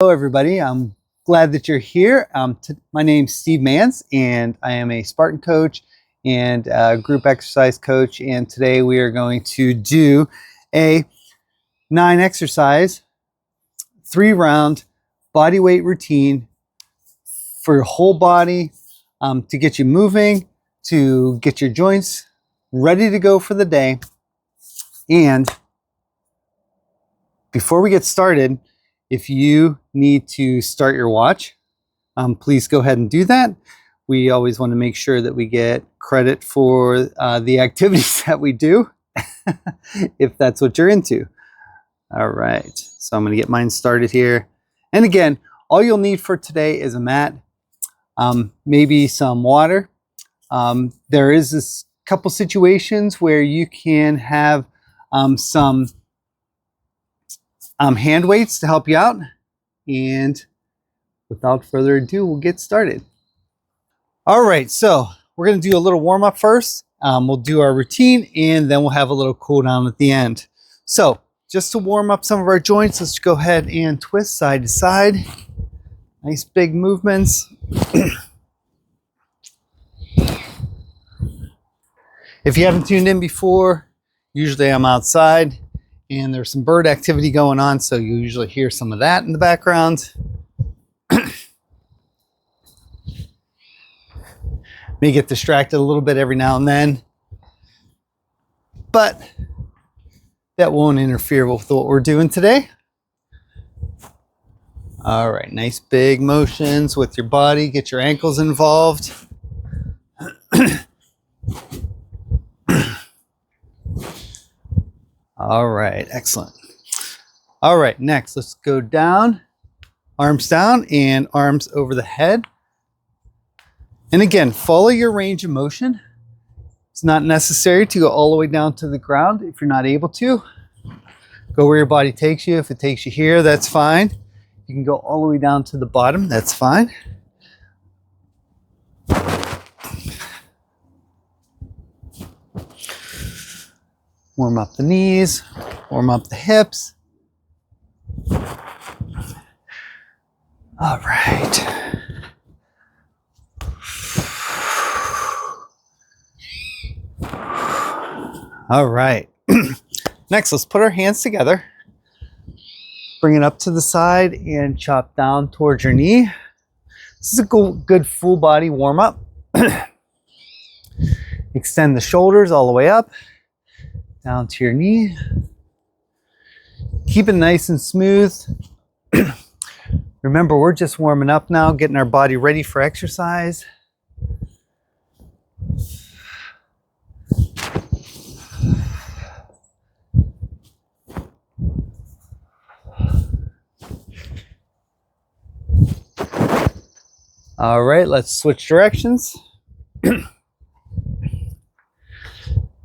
Hello, everybody. I'm glad that you're here. My name's Steve Mans, and I am a Spartan coach and group exercise coach. And today we are going to do a 9-exercise, 3-round body weight routine for your whole body to get you moving, to get your joints ready to go for the day. And before we get started, if you need to start your watch, please go ahead and do that. We always want to make sure that we get credit for the activities that we do, if that's what you're into. All right, so I'm going to get mine started here. And again, all you'll need for today is a mat, maybe some water. There is this couple situations where you can have some hand weights to help you out. And without further ado, we'll get started. All right, so we're going to do a little warm up first. We'll do our routine and then we'll have a little cool down at the end. So just to warm up some of our joints, let's go ahead and twist side to side. Nice big movements. If you haven't tuned in before, usually I'm outside and there's some bird activity going on, so you usually hear some of that in the background. May get distracted a little bit every now and then, but that won't interfere with what we're doing today. All right, nice big motions with your body. Get your ankles involved. All right, excellent. All right, next, let's go down, arms down and arms over the head. And again, follow your range of motion. It's not necessary to go all the way down to the ground if you're not able to. Go where your body takes you. If it takes you here, that's fine. You can go all the way down to the bottom, that's fine. Warm up the knees, warm up the hips. All right. All right. Next, let's put our hands together. Bring it up to the side and chop down towards your knee. This is a good full body warm up. Extend the shoulders all the way up. Down to your knee. Keep it nice and smooth. Remember, we're just warming up now, getting our body ready for exercise. All right, let's switch directions.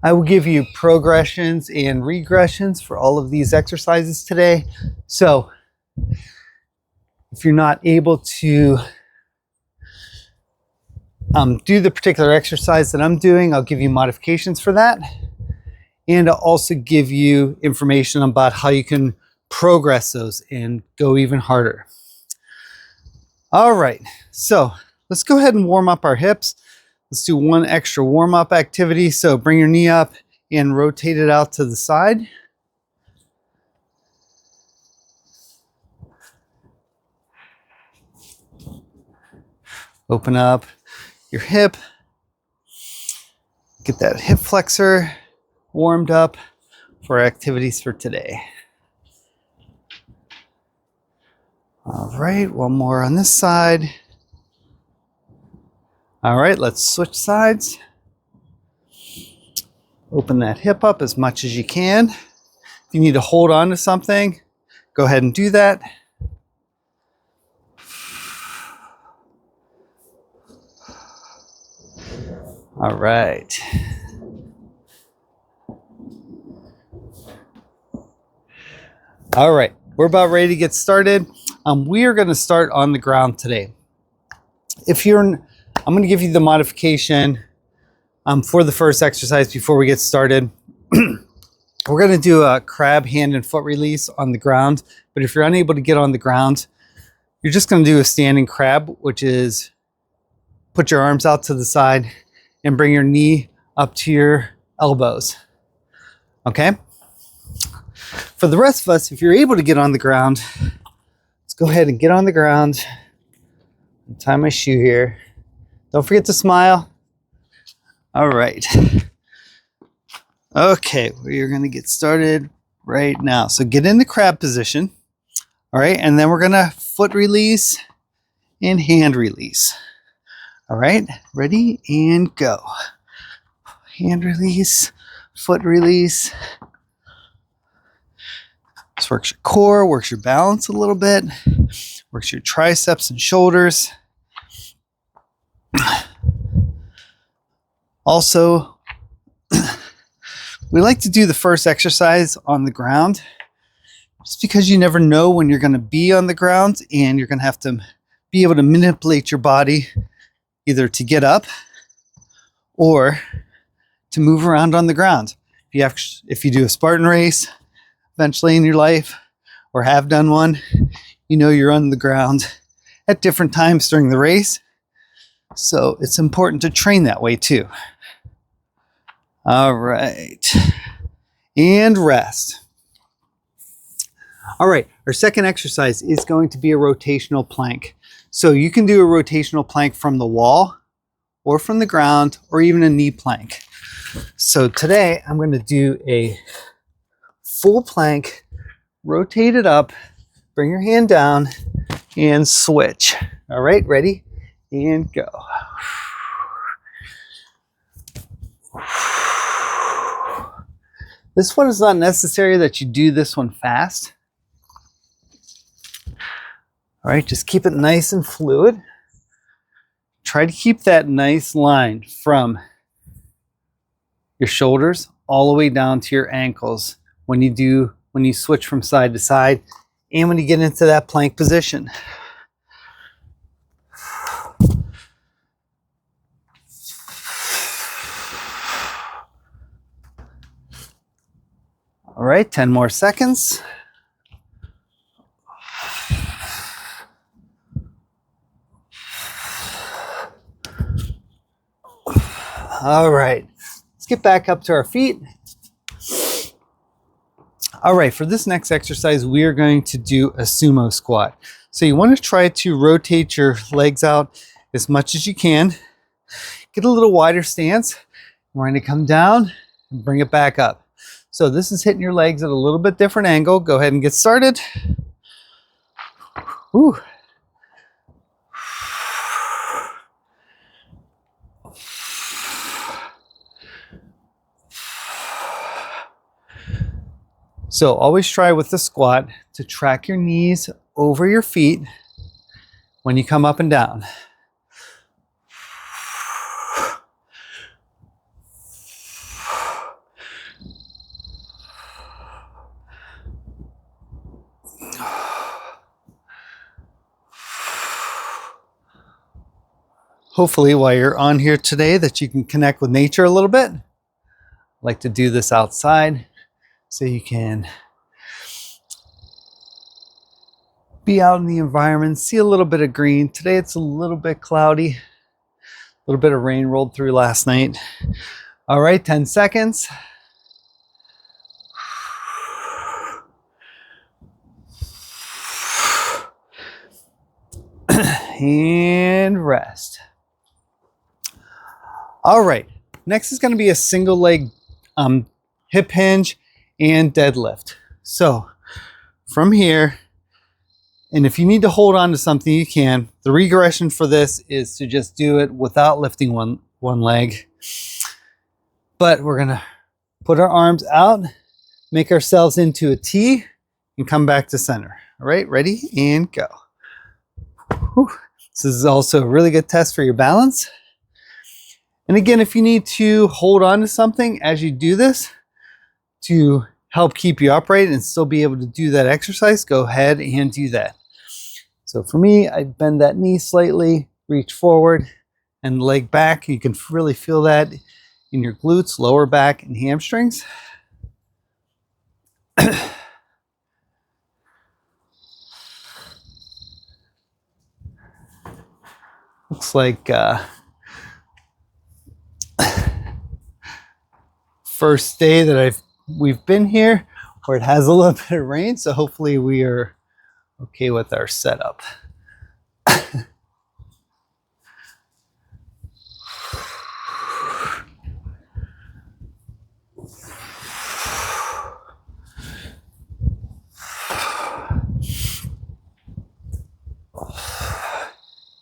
I will give you progressions and regressions for all of these exercises today. So if you're not able to do the particular exercise that I'm doing, I'll give you modifications for that. And I'll also give you information about how you can progress those and go even harder. All right, so let's go ahead and warm up our hips. Let's do one extra warm-up activity. So bring your knee up and rotate it out to the side. Open up your hip. Get that hip flexor warmed up for our activities for today. All right, one more on this side. All right, let's switch sides. Open that hip up as much as you can. If you need to hold on to something, go ahead and do that. All right. All right, we're about ready to get started. We are going to start on the ground today. I'm going to give you the modification for the first exercise before we get started. We're going to do a crab hand and foot release on the ground, but if you're unable to get on the ground, you're just going to do a standing crab, which is put your arms out to the side and bring your knee up to your elbows. Okay? For the rest of us, if you're able to get on the ground, let's go ahead and get on the ground. Tie my shoe here. Don't forget to smile. All right. Okay, we're going to get started right now. So get in the crab position. All right, and then we're going to foot release and hand release. All right, ready and go. Hand release, foot release. This works your core, works your balance a little bit, works your triceps and shoulders. Also, we like to do the first exercise on the ground just because you never know when you're going to be on the ground, and you're going to have to be able to manipulate your body either to get up or to move around on the ground. If you do a Spartan race eventually in your life, or have done one, you know you're on the ground at different times during the race. So it's important to train that way too. All right. And rest. All right, our second exercise is going to be a rotational plank. So you can do a rotational plank from the wall or from the ground, or even a knee plank. So today I'm going to do a full plank, rotate it up, bring your hand down, and switch. All right, ready? And go. This one is not necessary that you do this one fast. All right, just keep it nice and fluid. Try to keep that nice line from your shoulders all the way down to your ankles when you switch from side to side and when you get into that plank position. All right, 10 more seconds. All right, let's get back up to our feet. All right, for this next exercise, we are going to do a sumo squat. So you want to try to rotate your legs out as much as you can. Get a little wider stance. We're going to come down and bring it back up. So this is hitting your legs at a little bit different angle. Go ahead and get started. Whew. So always try with the squat to track your knees over your feet when you come up and down. Hopefully while you're on here today that you can connect with nature a little bit. I like to do this outside so you can be out in the environment, see a little bit of green. Today it's a little bit cloudy, a little bit of rain rolled through last night. All right, 10 seconds. And rest. All right, next is going to be a single leg hip hinge and deadlift. So from here, and if you need to hold on to something, you can. The regression for this is to just do it without lifting one leg. But we're going to put our arms out, make ourselves into a T, and come back to center. All right, ready and go. Whew. This is also a really good test for your balance. And again, if you need to hold on to something as you do this to help keep you upright and still be able to do that exercise, go ahead and do that. So for me, I bend that knee slightly, reach forward and leg back. You can really feel that in your glutes, lower back, and hamstrings. looks like first day that we've been here where it has a little bit of rain, so hopefully we are okay with our setup.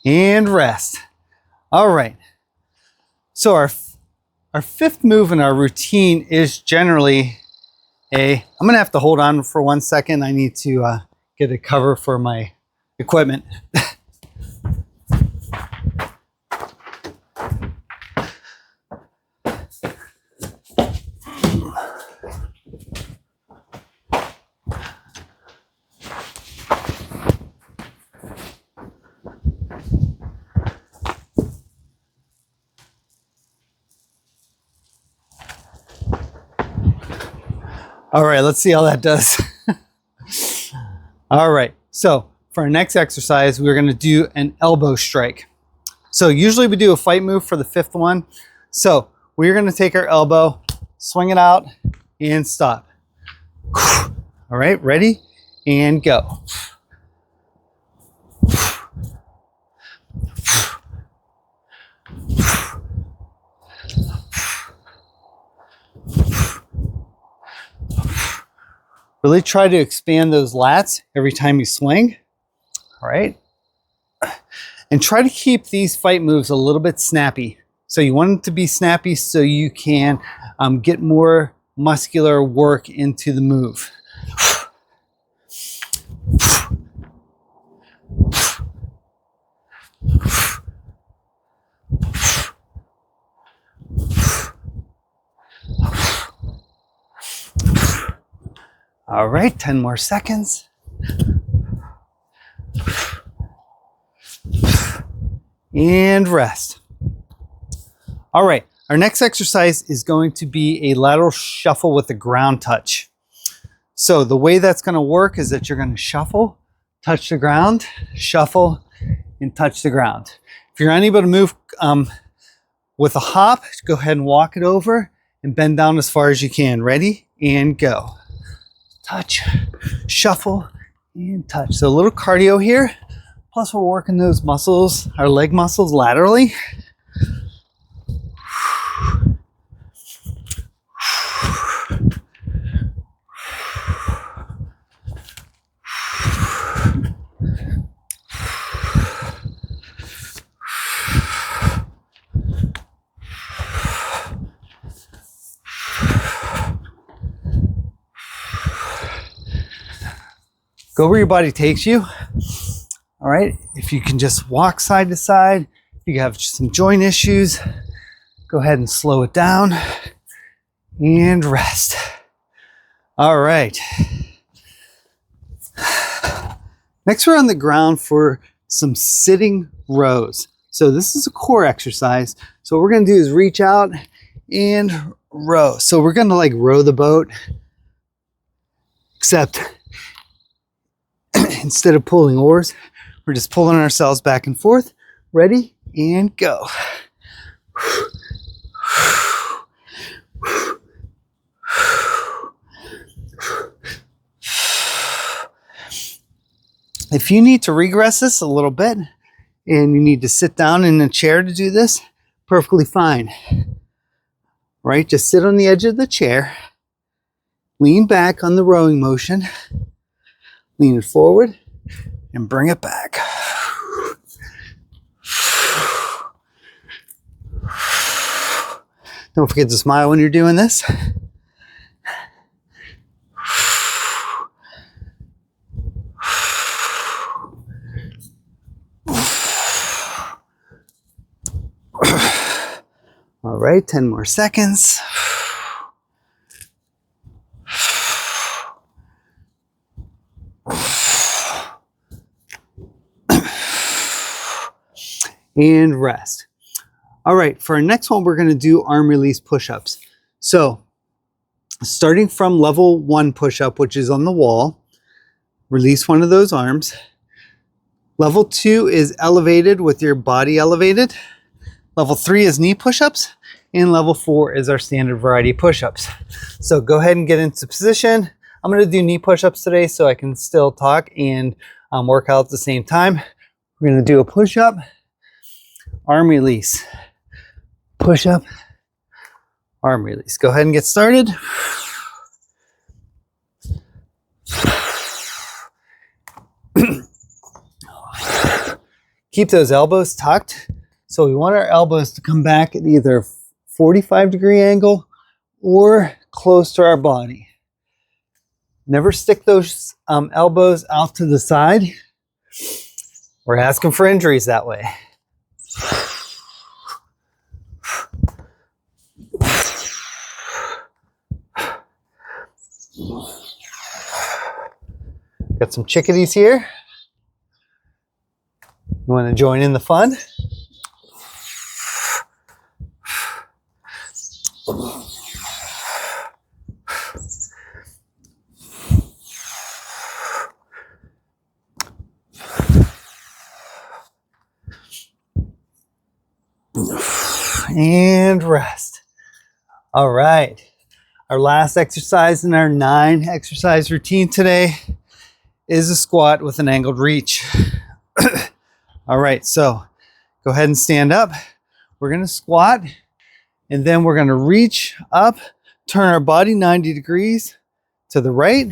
And rest. All right. So our fifth move in our routine is generally I'm gonna have to hold on for 1 second. I need to get a cover for my equipment. All right, let's see how that does. All right, so for our next exercise, we're gonna do an elbow strike. So usually we do a fight move for the fifth one. So we're gonna take our elbow, swing it out, and stop. All right, ready? And go. Really try to expand those lats every time you swing, all right? And try to keep these fight moves a little bit snappy. So you want them to be snappy so you can get more muscular work into the move. All right, 10 more seconds. And rest. All right, our next exercise is going to be a lateral shuffle with a ground touch. So the way that's gonna work is that you're gonna shuffle, touch the ground, shuffle, and touch the ground. If you're unable to move with a hop, go ahead and walk it over and bend down as far as you can. Ready? And go. Touch, shuffle, and touch. So a little cardio here. Plus we're working those muscles, our leg muscles laterally. Go where your body takes you. All right, if you can just walk side to side, if you have some joint issues, go ahead and slow it down and rest. All right. Next, we're on the ground for some sitting rows. So this is a core exercise. So what we're gonna do is reach out and row. So we're gonna like row the boat, except instead of pulling oars, we're just pulling ourselves back and forth. Ready? And go. If you need to regress this a little bit and you need to sit down in a chair to do this, perfectly fine. Right? Just sit on the edge of the chair, lean back on the rowing motion, lean it forward, and bring it back. Don't forget to smile when you're doing this. All right, 10 more seconds. And rest. All right, for our next one, we're gonna do arm release push-ups. So starting from level 1 push-up, which is on the wall, release one of those arms, Level 2 is elevated with your body elevated. Level 3 is knee push-ups. And level 4 is our standard variety push-ups. So go ahead and get into position. I'm going to do knee push-ups today so I can still talk and work out at the same time. We're going to do a push-up, arm release, push-up, arm release. Go ahead and get started. Keep those elbows tucked. So we want our elbows to come back at either 45-degree angle or close to our body. Never stick those elbows out to the side. We're asking for injuries that way. Got some chickadees here. You want to join in the fun? And rest. All right. Our last exercise in our 9 exercise routine today is a squat with an angled reach. All right, so go ahead and stand up. We're going to squat, and then we're going to reach up, turn our body 90 degrees to the right,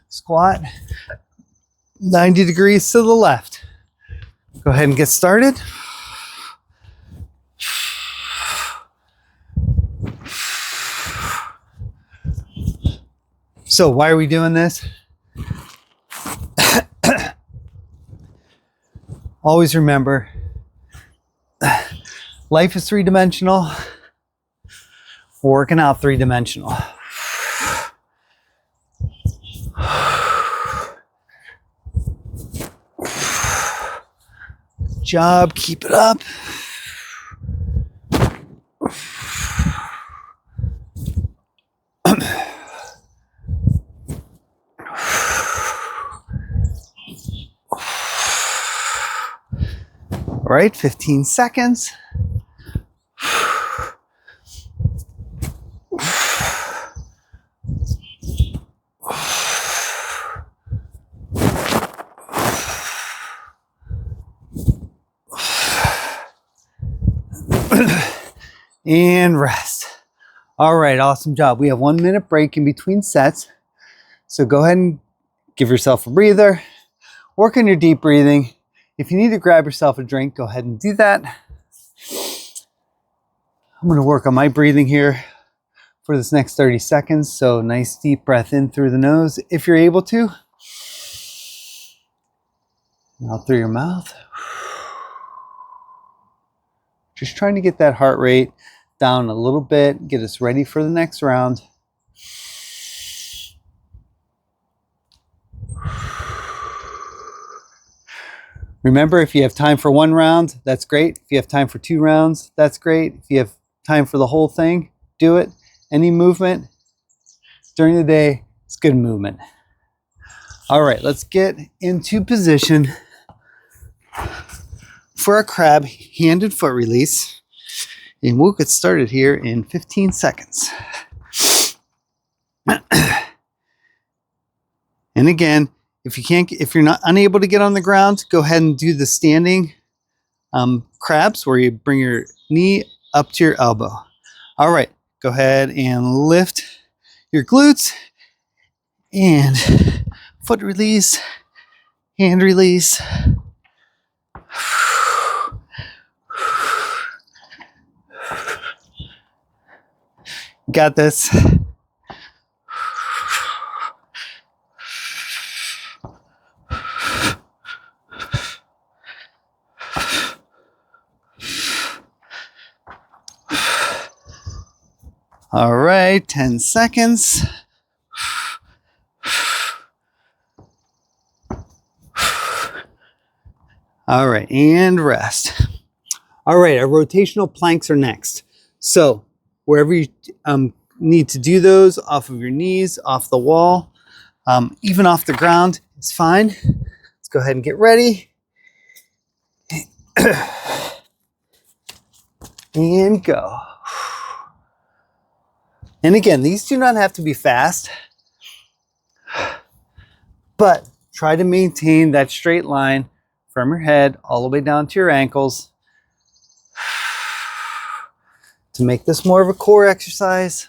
squat 90 degrees to the left. Go ahead and get started. So why are we doing this? Always remember, life is 3-dimensional, working out 3-dimensional. Good job, keep it up. All right, 15 seconds. And rest. All right, awesome job. We have 1 minute break in between sets. So go ahead and give yourself a breather. Work on your deep breathing. If you need to grab yourself a drink, go ahead and do that. I'm going to work on my breathing here for this next 30 seconds. So nice deep breath in through the nose if you're able to. And out through your mouth. Just trying to get that heart rate down a little bit, get us ready for the next round. Remember, if you have time for 1 round, that's great. If you have time for 2 rounds, that's great. If you have time for the whole thing, do it. Any movement during the day is good movement. All right, let's get into position for a crab hand and foot release. And we'll get started here in 15 seconds. And again, if you're not unable to get on the ground, go ahead and do the standing crabs where you bring your knee up to your elbow. All right, go ahead and lift your glutes and foot release, hand release. Got this. All right, 10 seconds. All right, and rest. All right, our rotational planks are next. So wherever you need to do those, off of your knees, off the wall, even off the ground, it's fine. Let's go ahead and get ready. And go. And again, these do not have to be fast, but try to maintain that straight line from your head all the way down to your ankles to make this more of a core exercise.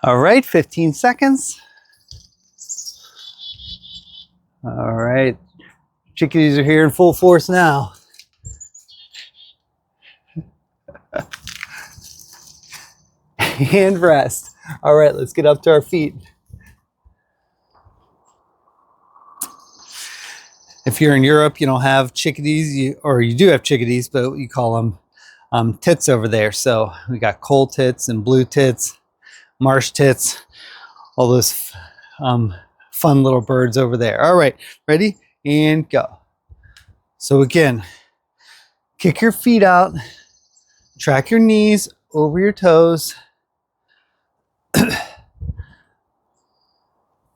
All right, 15 seconds. All right, chickadees are here in full force now. And rest. All right, let's get up to our feet. If you're in Europe, you don't have chickadees, or you do have chickadees, but you call them tits over there. So we got coal tits and blue tits, marsh tits, all those fun little birds over there. All right, ready and go. So again, kick your feet out, track your knees over your toes.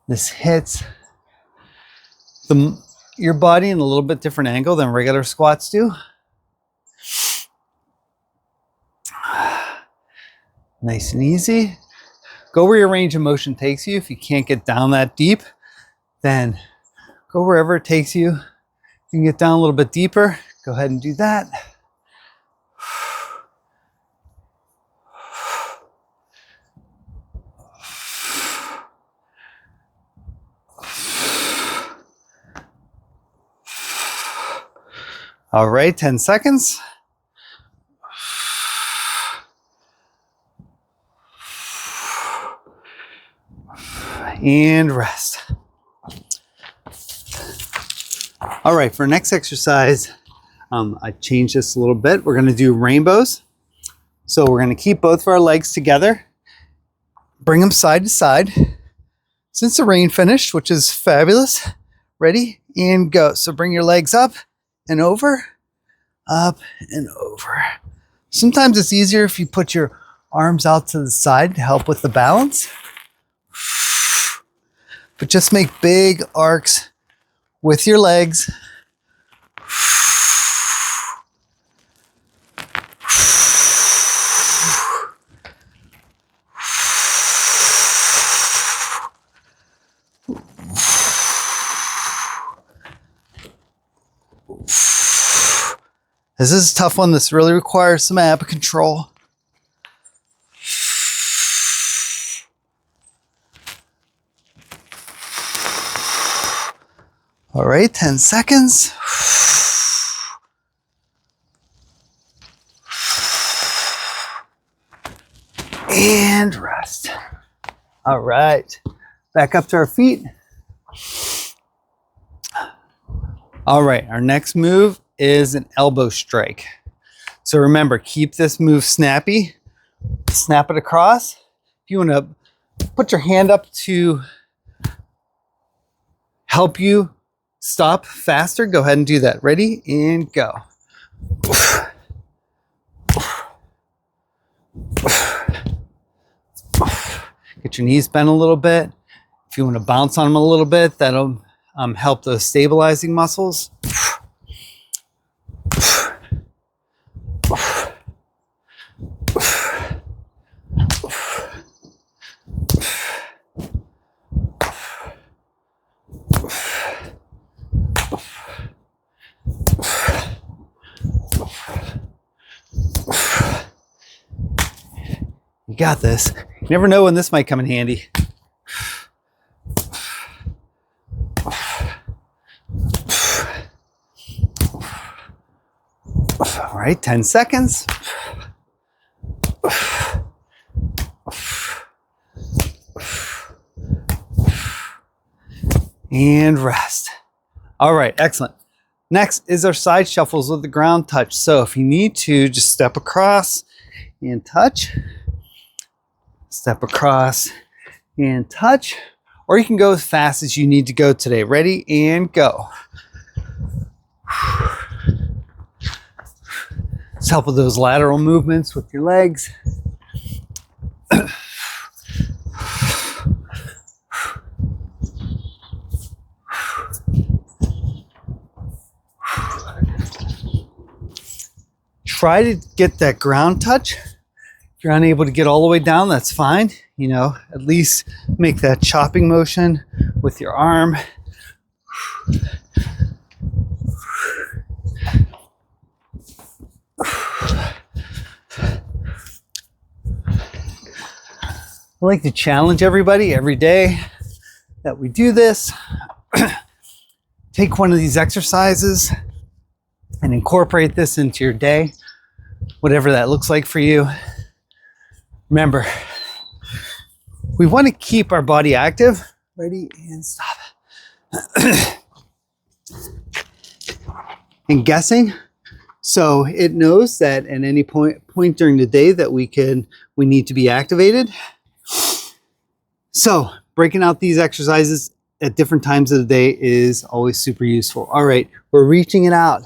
This hits your body in a little bit different angle than regular squats do. Nice and easy. Go where your range of motion takes you. If you can't get down that deep, then go wherever it takes you. If you can get down a little bit deeper, go ahead and do that. All right, 10 seconds. And rest. All right, for our next exercise, I changed this a little bit. We're gonna do rainbows. So we're gonna keep both of our legs together, bring them side to side. Since the rain finished, which is fabulous, ready and go. So bring your legs up and over, up and over. Sometimes it's easier if you put your arms out to the side to help with the balance. But just make big arcs with your legs. This is a tough one. This really requires some ab control. All right, 10 seconds. And rest. All right, back up to our feet. All right, our next move is an elbow strike. So remember, keep this move snappy. Snap it across. If you want to put your hand up to help you stop faster, go ahead and do that. Ready and go. Get your knees bent a little bit. If you want to bounce on them a little bit, that'll help those stabilizing muscles. You got this. You never know when this might come in handy. All right, 10 seconds. And rest. All right, excellent. Next is our side shuffles with the ground touch. So if you need to, just step across and touch. Step across and touch. or you can go as fast as you need to go today. Ready and go. Let's help with those lateral movements with your legs. Try to get that ground touch. If you're unable to get all the way down, that's fine. You know, at least make that chopping motion with your arm. I like to challenge everybody every day that we do this. Take one of these exercises and incorporate this into your day, whatever that looks like for you. Remember, we want to keep our body active. Ready and stop. And guessing, so it knows that at any point during the day that we need to be activated. So breaking out these exercises at different times of the day is always super useful. All right, we're reaching it out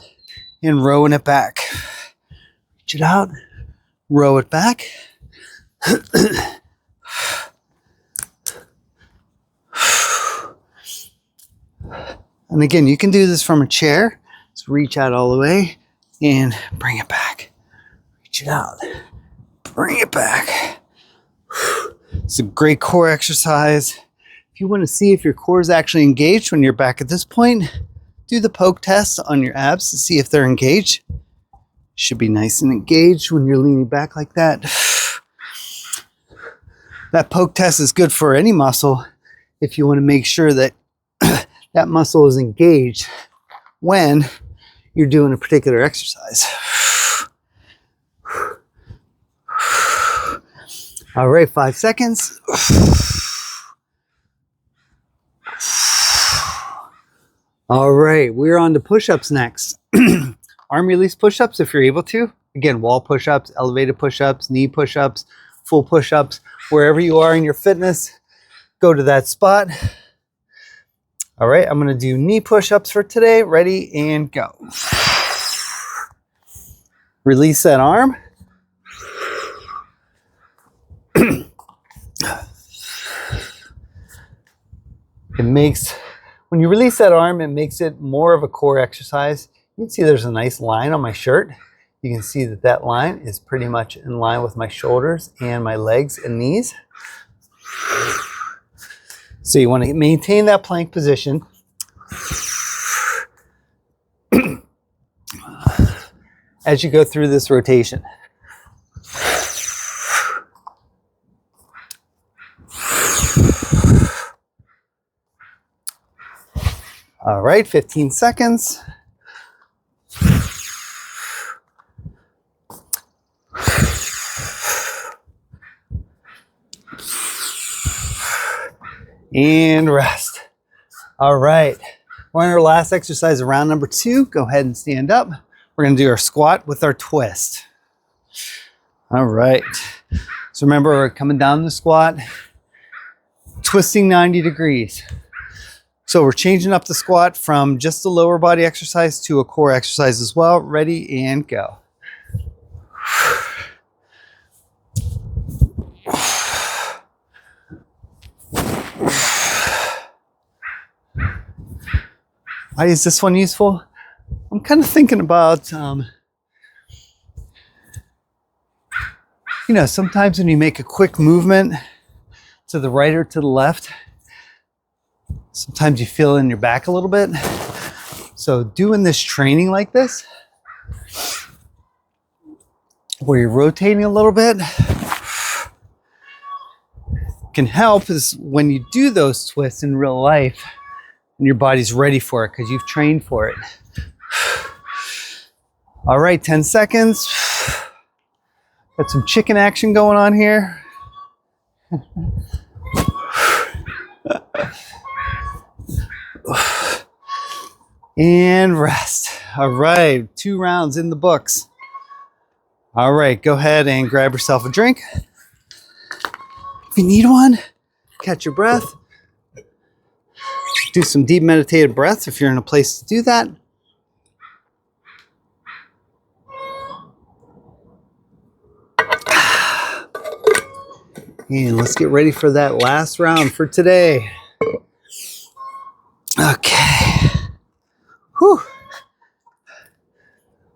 and rowing it back. Reach it out, row it back. And again, you can do this from a chair. Just reach out all the way and bring it back. Reach it out, bring it back. It's a great core exercise. If you want to see if your core is actually engaged when you're back at this point, do the poke test on your abs to see if they're engaged. Should be nice and engaged when you're leaning back like that. That poke test is good for any muscle if you want to make sure that that muscle is engaged when you're doing a particular exercise. All right, 5 seconds. All right, we're on to push-ups next. Arm release push-ups if you're able to. Again, wall push-ups, elevated push-ups, knee push-ups, full push-ups. Wherever you are in your fitness, go to that spot. All right, I'm gonna do knee push-ups for today. Ready and go. Release that arm. When you release that arm, it makes it more of a core exercise. You can see there's a nice line on my shirt. You can see that that line is pretty much in line with my shoulders and my legs and knees. So you want to maintain that plank position. As you go through this rotation. All right, 15 seconds. And rest. All right, we're on our last exercise of round number 2. Go ahead and stand up. We're gonna do our squat with our twist. All right, so remember, we're coming down the squat, twisting 90 degrees. So we're changing up the squat from just a lower body exercise to a core exercise as well. Ready and go. Why is this one useful? I'm kind of thinking about, sometimes when you make a quick movement to the right or to the left, sometimes you feel in your back a little bit. So doing this training like this, where you're rotating a little bit, can help is when you do those twists in real life and your body's ready for it because you've trained for it. All right, 10 seconds. Got some chicken action going on here. And rest. All right, 2 rounds in the books. All right, go ahead and grab yourself a drink. If you need one, catch your breath. Do some deep meditative breaths if you're in a place to do that. And let's get ready for that last round for today. Okay. Whew.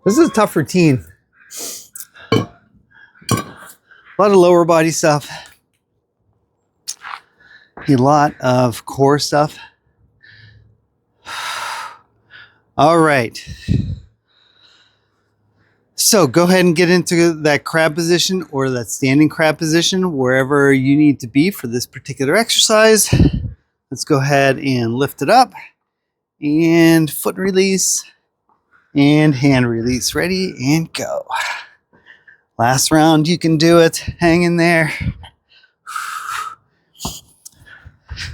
This is a tough routine. A lot of lower body stuff. A lot of core stuff. All right. So go ahead and get into that crab position or that standing crab position, wherever you need to be for this particular exercise. Let's go ahead and lift it up and foot release and hand release. Ready and go. Last round, you can do it. Hang in there.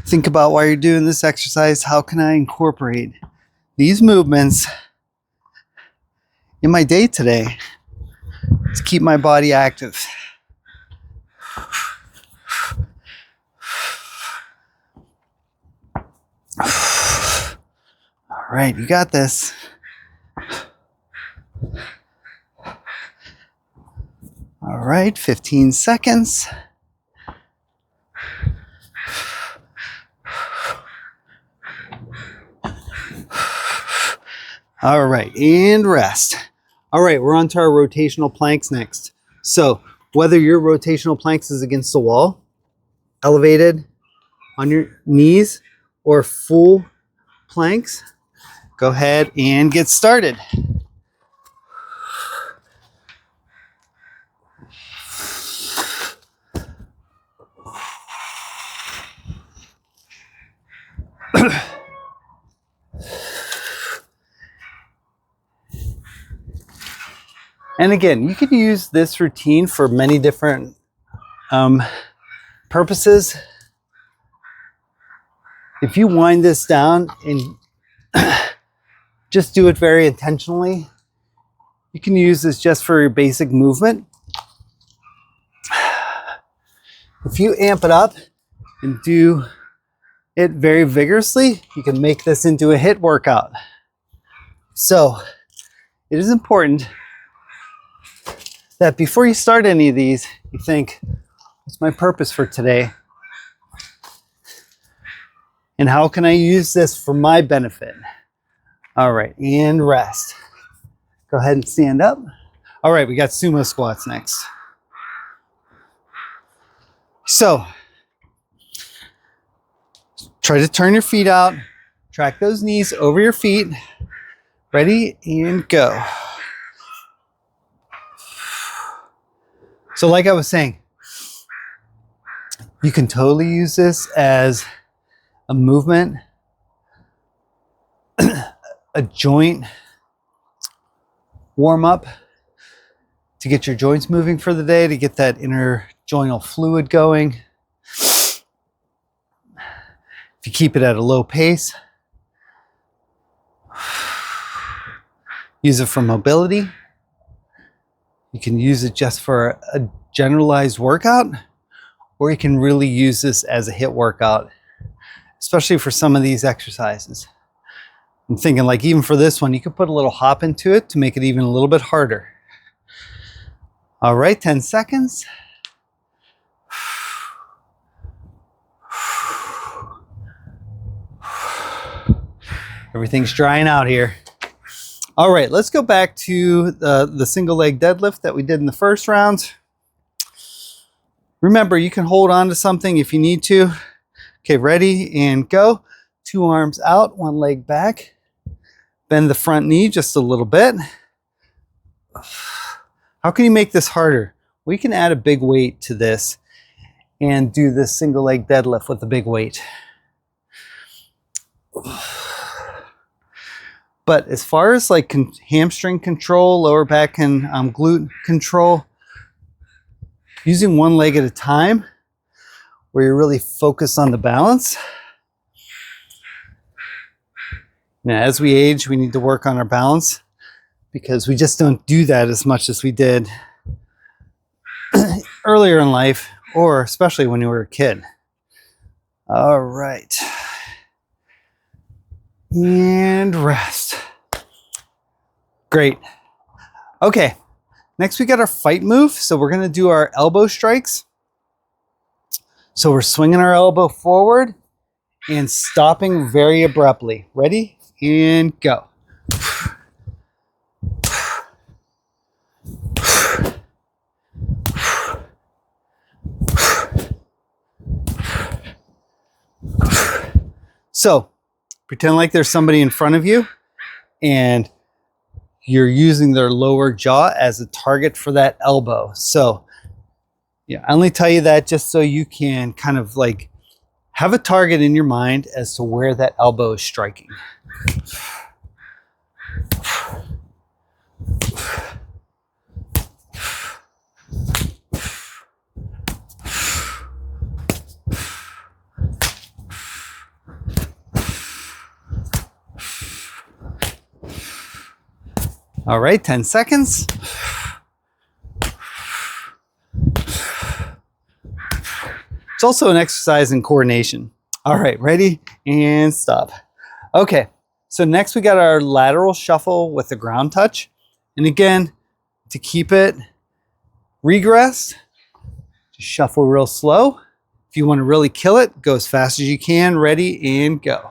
Think about why you're doing this exercise. How can I incorporate these movements in my day today to keep my body active? All right, you got this. All right, 15 seconds. All right, and rest. All right, we're on to our rotational planks next. So whether your rotational planks is against the wall, elevated on your knees, or full planks, go ahead and get started. And again, you can use this routine for many different purposes. If you wind this down and just do it very intentionally, you can use this just for your basic movement. If you amp it up and do it very vigorously, you can make this into a HIIT workout. So it is important that before you start any of these, you think, what's my purpose for today? And how can I use this for my benefit? All right, and rest. Go ahead and stand up. All right, we got sumo squats next. So, try to turn your feet out. Track those knees over your feet. Ready, and go. So like I was saying, you can totally use this as a movement, a joint warm up to get your joints moving for the day, to get that interjointal fluid going. If you keep it at a low pace, use it for mobility. You can use it just for a generalized workout, or you can really use this as a HIIT workout, especially for some of these exercises. I'm thinking like even for this one, you could put a little hop into it to make it even a little bit harder. All right, 10 seconds. Everything's drying out here. All right, let's go back to the single leg deadlift that we did in the first round. Remember, you can hold on to something if you need to. Okay, ready and go. 2 arms out, 1 leg back. Bend the front knee just a little bit. How can you make this harder? We can add a big weight to this and do this single leg deadlift with a big weight. But as far as like hamstring control, lower back and glute control, using 1 leg at a time, where you're really focused on the balance. Now, as we age, we need to work on our balance because we just don't do that as much as we did earlier in life, or especially when you were a kid. All right. And rest. Great. Okay, next we got our fight move. So we're gonna do our elbow strikes. So we're swinging our elbow forward and stopping very abruptly. Ready? And go. So pretend like there's somebody in front of you and you're using their lower jaw as a target for that elbow. So yeah, I only tell you that just so you can kind of like have a target in your mind as to where that elbow is striking. All right, 10 seconds. It's also an exercise in coordination. All right, ready and stop. Okay, so next we got our lateral shuffle with the ground touch. And again, to keep it regressed, just shuffle real slow. If you want to really kill it, go as fast as you can. Ready and go.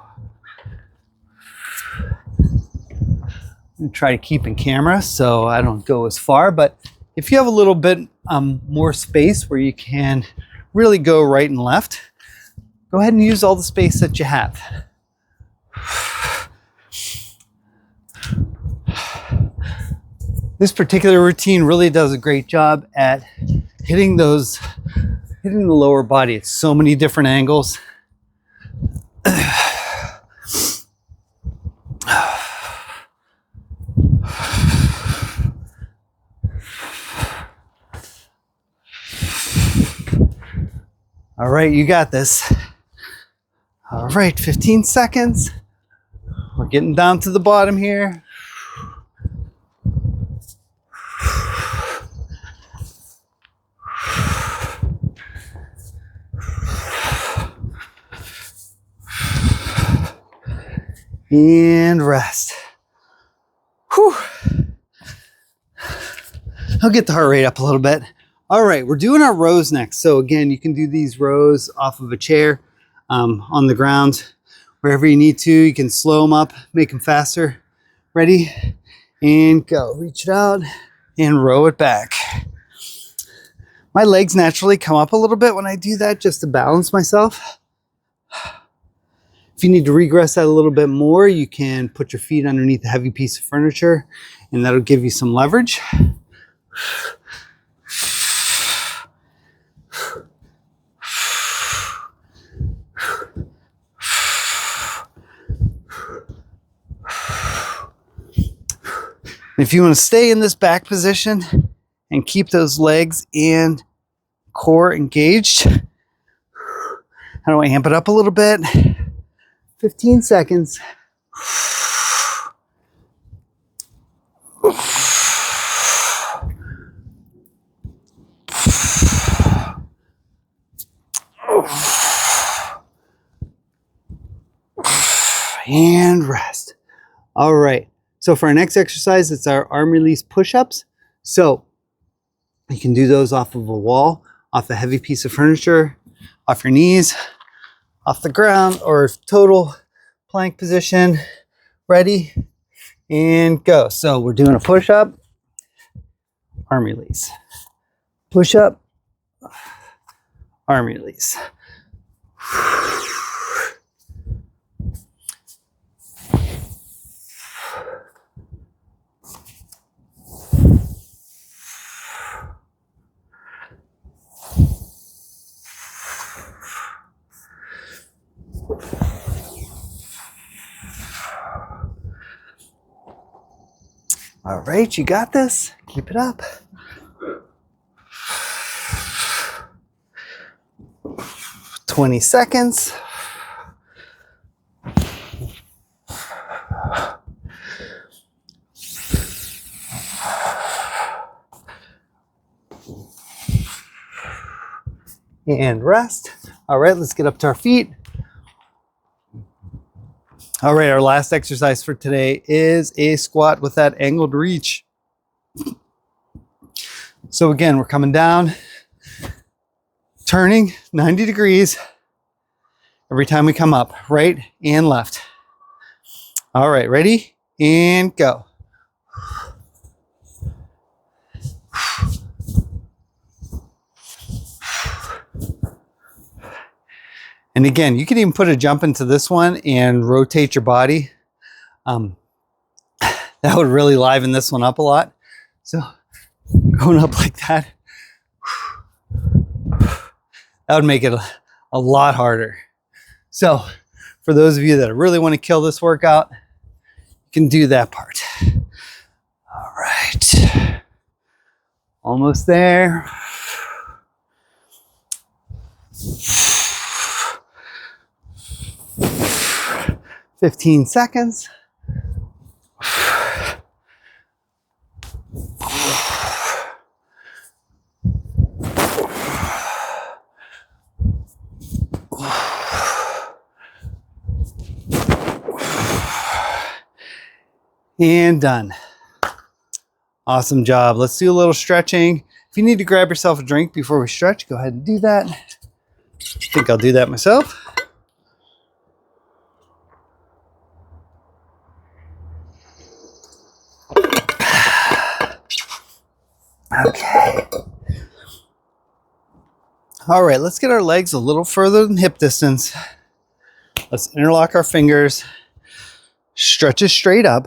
Try to keep in camera so I don't go as far, but if you have a little bit more space where you can really go right and left, go ahead and use all the space that you have. This particular routine really does a great job at hitting the lower body at so many different angles. All right, you got this. All right, 15 seconds. We're getting down to the bottom here. And rest. Whew. I'll get the heart rate up a little bit. All right, we're doing our rows next. So again, you can do these rows off of a chair, on the ground, wherever you need to. You can slow them up, make them faster. Ready? And go. Reach it out and row it back. My legs naturally come up a little bit when I do that just to balance myself. If you need to regress that a little bit more, you can put your feet underneath a heavy piece of furniture and that'll give you some leverage. If you want to stay in this back position and keep those legs and core engaged, how do I amp it up a little bit? 15 seconds. And rest. All right. So for our next exercise, it's our arm release push-ups. So you can do those off of a wall, off a heavy piece of furniture, off your knees, off the ground, or total plank position. Ready and go. So we're doing a push-up, arm release, push-up, arm release. All right, you got this. Keep it up. "20 seconds. And rest. All right, let's get up to our feet. All right, our last exercise for today is a squat with that angled reach. So again, we're coming down, turning 90 degrees every time we come up, right and left. All right, ready? And go. And again, you can even put a jump into this one and rotate your body. That would really liven this one up a lot. So going up like that, that would make it a lot harder. So for those of you that really want to kill this workout, you can do that part. All right. Almost there. "15 seconds. And done. Awesome job. Let's do a little stretching. If you need to grab yourself a drink before we stretch, go ahead and do that. I think I'll do that myself. Okay. All right, let's get our legs a little further than hip distance. Let's interlock our fingers. Stretch it straight up.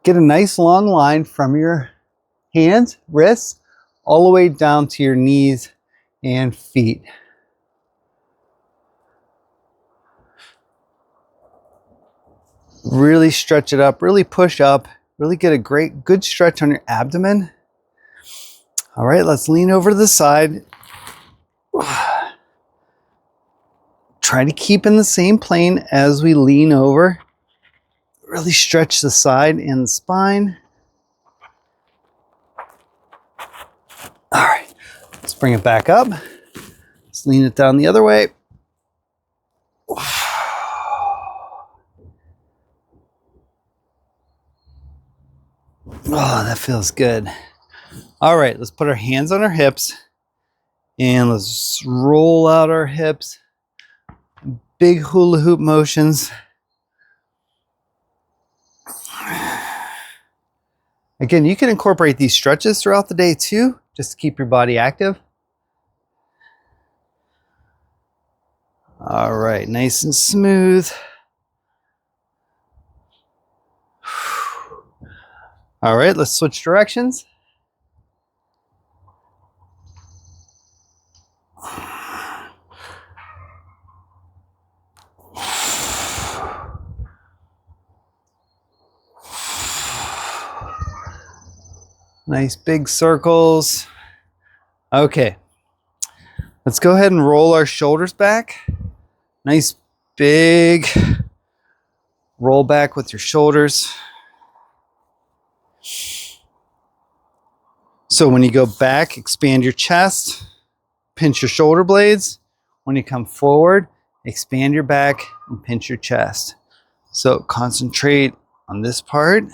Get a nice long line from your hands, wrists, all the way down to your knees and feet. Really stretch it up, really push up, really get a good stretch on your abdomen. All right, let's lean over to the side. Try to keep in the same plane as we lean over. Really stretch the side and the spine. All right, let's bring it back up. Let's lean it down the other way. Oh, that feels good. All right, let's put our hands on our hips and let's roll out our hips. Big hula hoop motions. Again, you can incorporate these stretches throughout the day too, just to keep your body active. All right, nice and smooth. All right, let's switch directions. Nice big circles. Okay, let's go ahead and roll our shoulders back. Nice big roll back with your shoulders. So when you go back, expand your chest, pinch your shoulder blades. When you come forward, expand your back and pinch your chest. So concentrate on this part,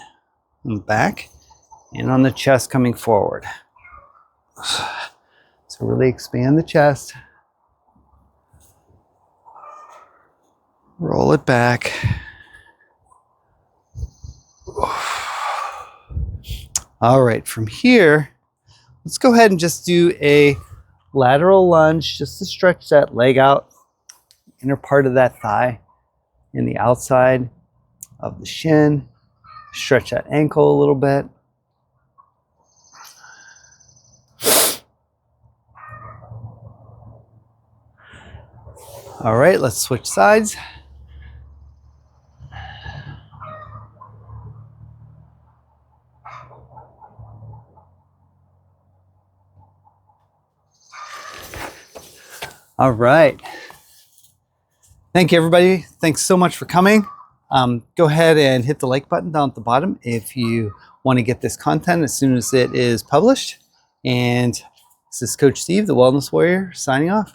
on the back, and on the chest coming forward. So really expand the chest. Roll it back. All right, from here, let's go ahead and just do a lateral lunge just to stretch that leg out, inner part of that thigh and the outside of the shin. Stretch that ankle a little bit. All right, let's switch sides. All right. Thank you, everybody. Thanks so much for coming. Go ahead and hit the like button down at the bottom if you want to get this content as soon as it is published. And this is Coach Steve, the Wellness Warrior, signing off.